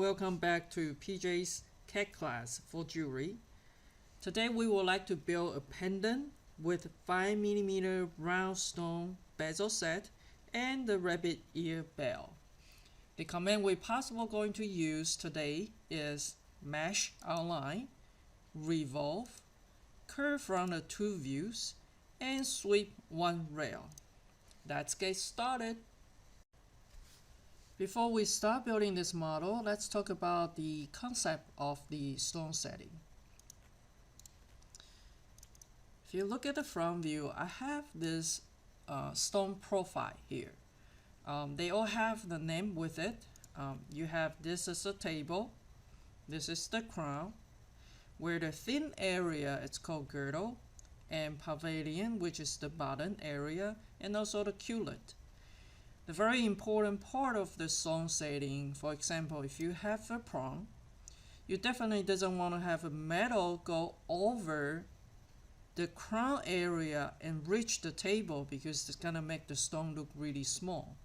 welcome back to PJ's CAD class for jewelry. Today we would like to build a pendant with 5mm round stone bezel set and the rabbit ear bell. The command we're possibly going to use today is mesh outline, revolve, curve from the two views, and sweep one rail. Let's get started. Before we start building this model, let's talk about the concept of the stone setting. If you look at the front view, I have this stone profile here. They all have the name with it. You have this is a table, this is the crown, where the thin area is called girdle, and pavilion, which is the bottom area, and also the cullet. The very important part of the stone setting, for example, if you have a prong, you definitely doesn't want to have a metal go over the crown area and reach the table because it's gonna make the stone look really small.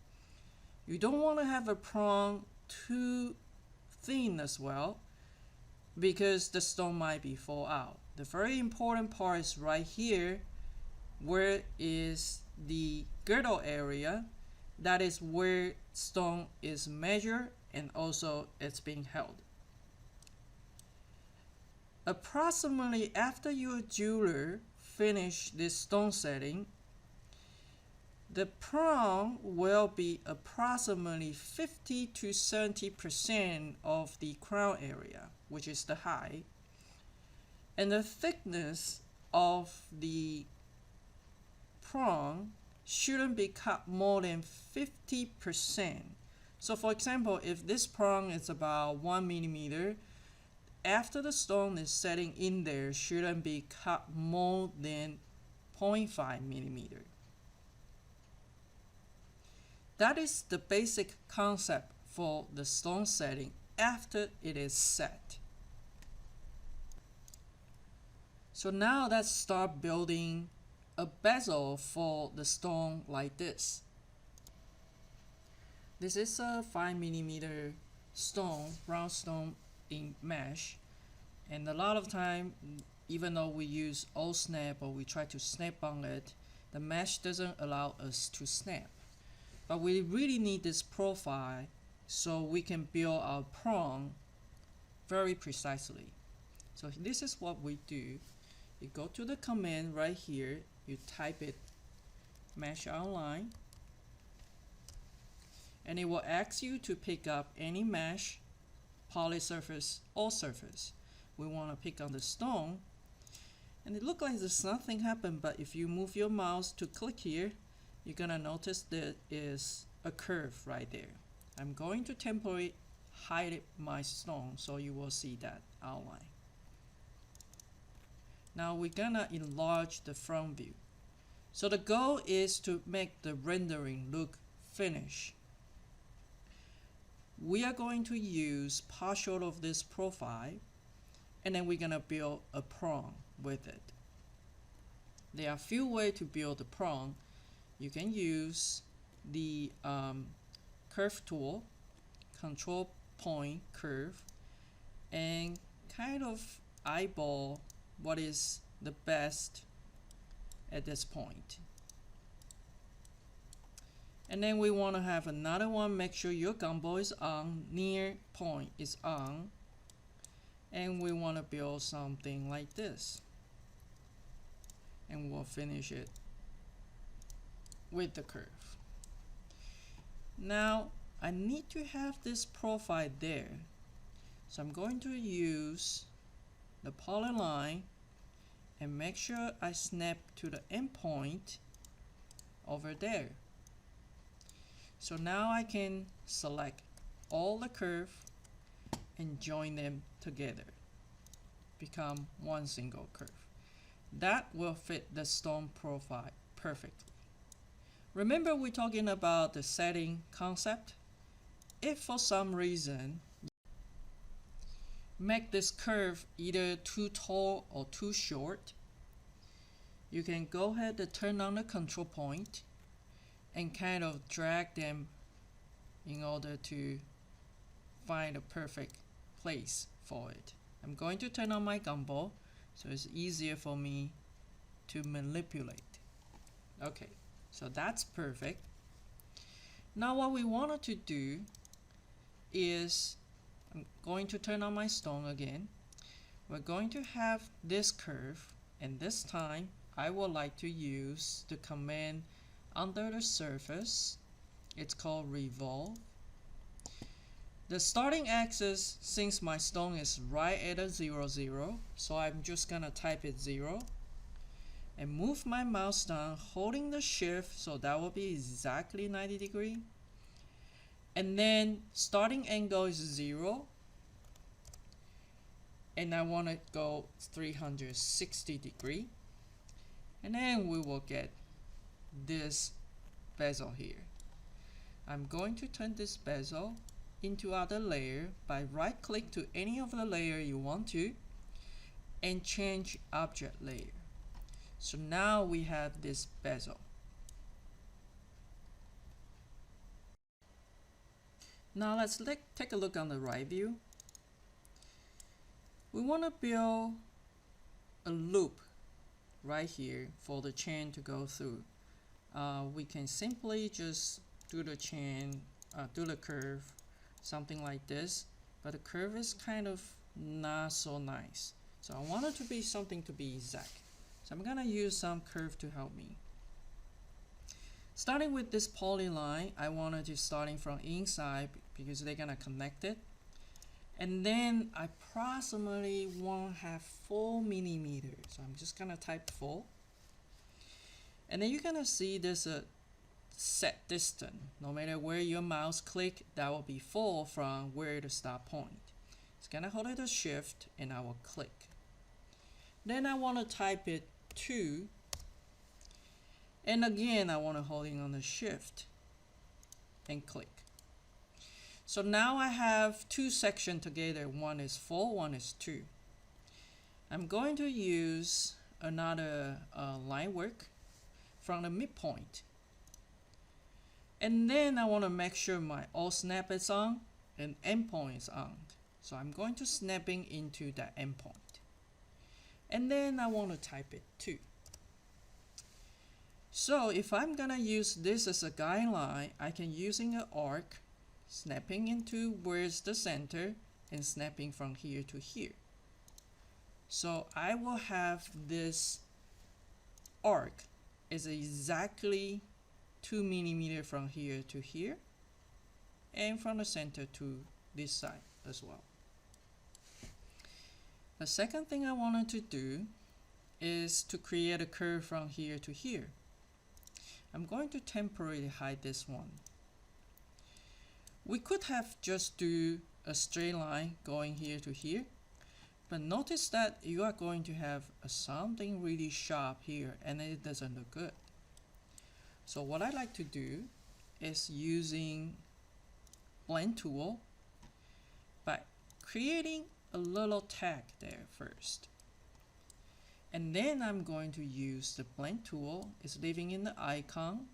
You don't want to have a prong too thin as well because the stone might be fall out. The very important part is right here where is the girdle area. That is where stone is measured and also it's being held. Approximately after your jeweler finish this stone setting, the prong will be approximately 50 to 70% of the crown area, which is the height, and the thickness of the prong shouldn't be cut more than 50%. So for example, if this prong is about 1mm, after the stone is setting in there, shouldn't be cut more than 0.5mm. That is the basic concept for the stone setting after it is set. So now let's start building a bezel for the stone like this. This is a 5mm stone, round stone in mesh, and a lot of time, even though we use all snap or we try to snap on it, the mesh doesn't allow us to snap. But we really need this profile so we can build our prong very precisely. So this is what we do. You go to the command right here, you type it mesh outline, and it will ask you to pick up any mesh, poly surface, or surface. We want to pick on the stone, and it looks like there's nothing happened, but if you move your mouse to click here, you're gonna notice there is a curve right there. I'm going to temporarily hide my stone so you will see that outline. Now we're gonna enlarge the front view. So the goal is to make the rendering look finished. We are going to use partial of this profile, and then we're gonna build a prong with it. There are a few ways to build the prong. You can use the curve tool, control point curve, and kind of eyeball what is the best at this point. And then we want to have another one, make sure your gumball is on, near point is on, and we want to build something like this, and we'll finish it with the curve. Now I need to have this profile there, so I'm going to use the polyline and make sure I snap to the endpoint over there. So now I can select all the curve and join them together, become one single curve. That will fit the stone profile perfectly. Remember, we're talking about the setting concept. If for some reason make this curve either too tall or too short, you can go ahead and turn on the control point and kind of drag them in order to find a perfect place for it. I'm going to turn on my gumball so it's easier for me to manipulate. Okay, so that's perfect. Now what we wanted to do is, I'm going to turn on my stone again. We're going to have this curve, and this time I would like to use the command under the surface. It's called revolve. The starting axis, since my stone is right at a 0, 0, so I'm just gonna type it 0 and move my mouse down holding the shift, so that will be exactly 90 degrees. And then starting angle is 0, and I want to go 360 degrees, and then we will get this bezel here. I'm going to turn this bezel into other layer by right click to any of the layer you want to and change object layer. So now we have this bezel. Now let's take a look on the right view. We want to build a loop right here for the chain to go through. We can simply just do the chain, do the curve, something like this, but the curve is kind of not so nice. So I want it to be something to be exact. So I'm gonna use some curve to help me. Starting with this polyline, I wanted to starting from inside because they're gonna connect it. And then I approximately want to have 4 millimeters. So I'm just gonna type 4. And then you're gonna see there's a set distance. No matter where your mouse click, that will be 4 from where the start point. It's gonna hold it a shift and I will click. Then I want to type it 2. And again, I want to hold it on the shift and click. So now I have 2 sections together. One is 4, one is 2. I'm going to use another line work from the midpoint. And then I want to make sure my all snap is on and endpoint is on. So I'm going to snapping into that endpoint. And then I want to type it 2. So if I'm gonna use this as a guideline, I can using an arc, snapping into where's the center and snapping from here to here. So I will have this arc is exactly 2 millimeters from here to here and from the center to this side as well. The second thing I wanted to do is to create a curve from here to here. I'm going to temporarily hide this one. We could have just do a straight line going here to here, but notice that you are going to have something really sharp here and it doesn't look good. So what I like to do is using blend tool by creating a little tag there first. And then I'm going to use the blend tool. It's living in the icon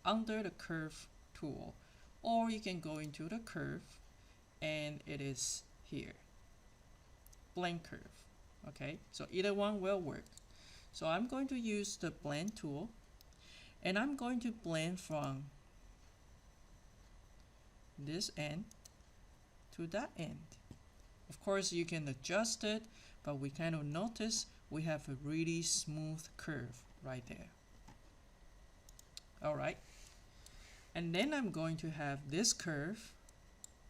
under the curve tool, or you can go into the curve and it is here, blend curve. Okay, so either one will work. So I'm going to use the blend tool and I'm going to blend from this end to that end. Of course you can adjust it, but we kind of notice we have a really smooth curve right there. Alright, and then I'm going to have this curve,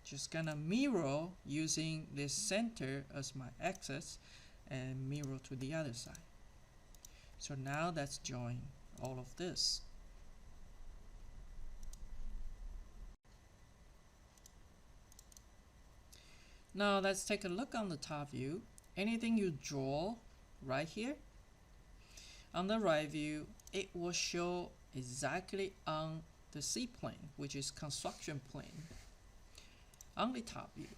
just gonna mirror using this center as my axis and mirror to the other side. So now let's join all of this. Now let's take a look on the top view. Anything you draw right here on the right view, it will show exactly on the C plane, which is construction plane, on the top view.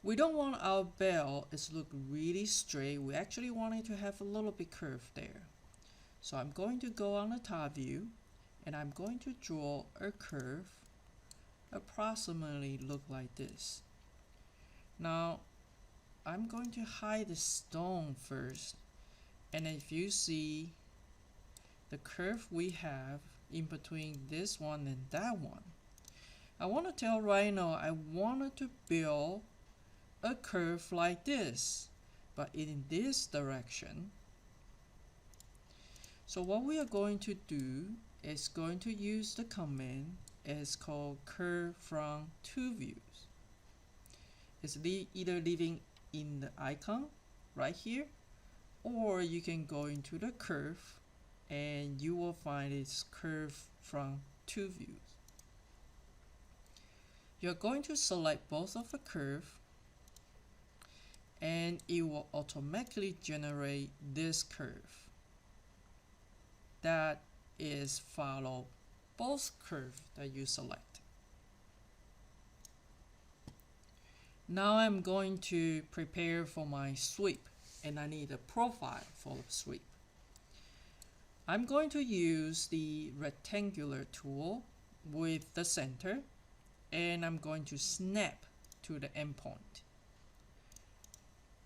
We don't want our bell to look really straight. We actually want it to have a little bit curve there. So I'm going to go on the top view and I'm going to draw a curve approximately look like this. Now I'm going to hide the stone first, and if you see the curve we have in between this one and that one, I want to tell Rhino I wanted to build a curve like this, but in this direction. So what we are going to do is going to use the command. It's called curve from two views. It's either leaving in the icon right here, or you can go into the curve and you will find it's curve from two views. You're going to select both of the curve, and it will automatically generate this curve that is follow both curve that you select. Now I'm going to prepare for my sweep, and I need a profile for the sweep. I'm going to use the rectangular tool with the center, and I'm going to snap to the endpoint.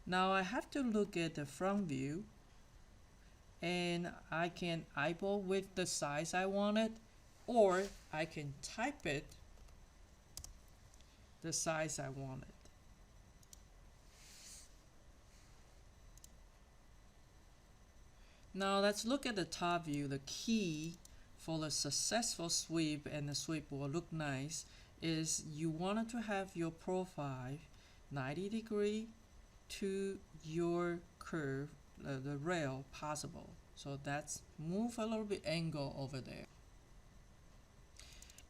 Now I have to look at the front view, and I can eyeball with the size I wanted, or I can type it the size I wanted. Now let's look at the top view. The key for the successful sweep, and the sweep will look nice, is you wanted to have your profile 90 degree to your curve, the rail possible. So that's move a little bit angle over there.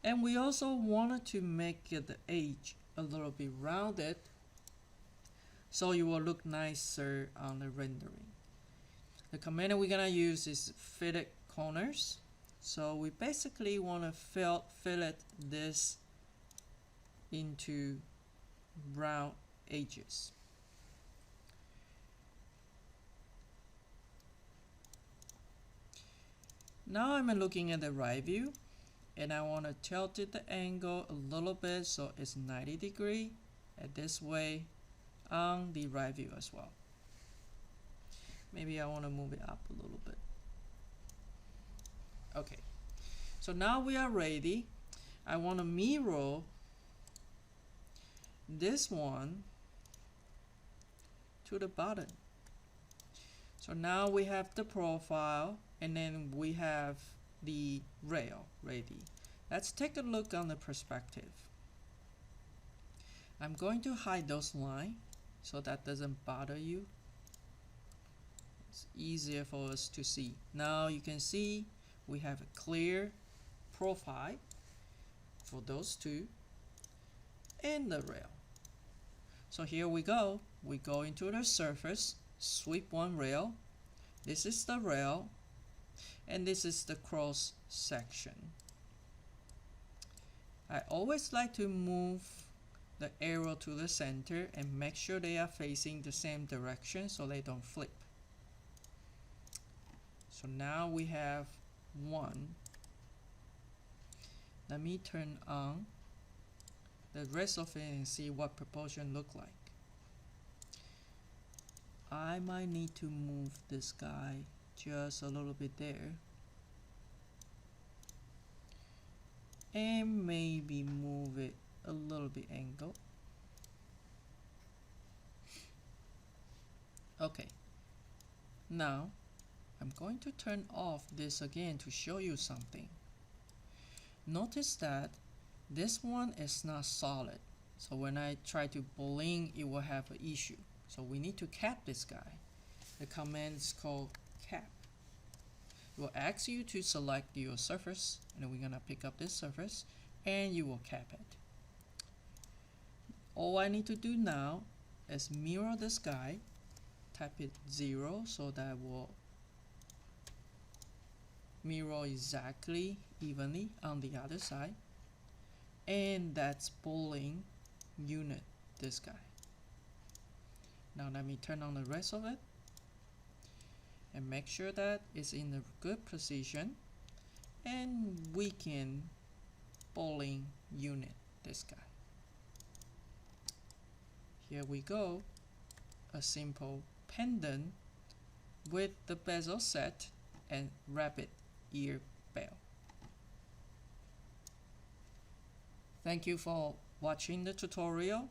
And we also wanted to make the edge a little bit rounded, so it will look nicer on the rendering. The command we're gonna use is fillet corners. So we basically want to fillet this into round edges. Now I'm looking at the right view, and I want to tilt it the angle a little bit so it's 90 degree, and this way on the right view as well. Maybe I want to move it up a little bit. Okay, so now we are ready. I want to mirror this one to the bottom. So now we have the profile, and then we have the rail ready. Let's take a look on the perspective. I'm going to hide those lines so that doesn't bother you. It's easier for us to see. Now you can see we have a clear profile for those two and the rail. So here we go. We go into the surface, sweep one rail. This is the rail, and this is the cross section. I always like to move the arrow to the center and make sure they are facing the same direction so they don't flip. So now we have one. Let me turn on the rest of it and see what proportion look like. I might need to move this guy just a little bit there, and maybe move it a little bit angle. Okay, now I'm going to turn off this again to show you something. Notice that this one is not solid, so when I try to bling, it will have an issue. So we need to cap this guy. The command is called cap. It will ask you to select your surface, and we're gonna pick up this surface, and you will cap it. All I need to do now is mirror this guy, type it 0 so that will mirror exactly evenly on the other side, and that's bowling unit this guy. Now let me turn on the rest of it and make sure that it's in a good position, and we can bowling unit this guy. Here we go, a simple pendant with the bezel set and rabbit ear bell. Thank you for watching the tutorial.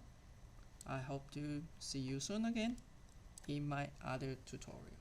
I hope to see you soon again in my other tutorial.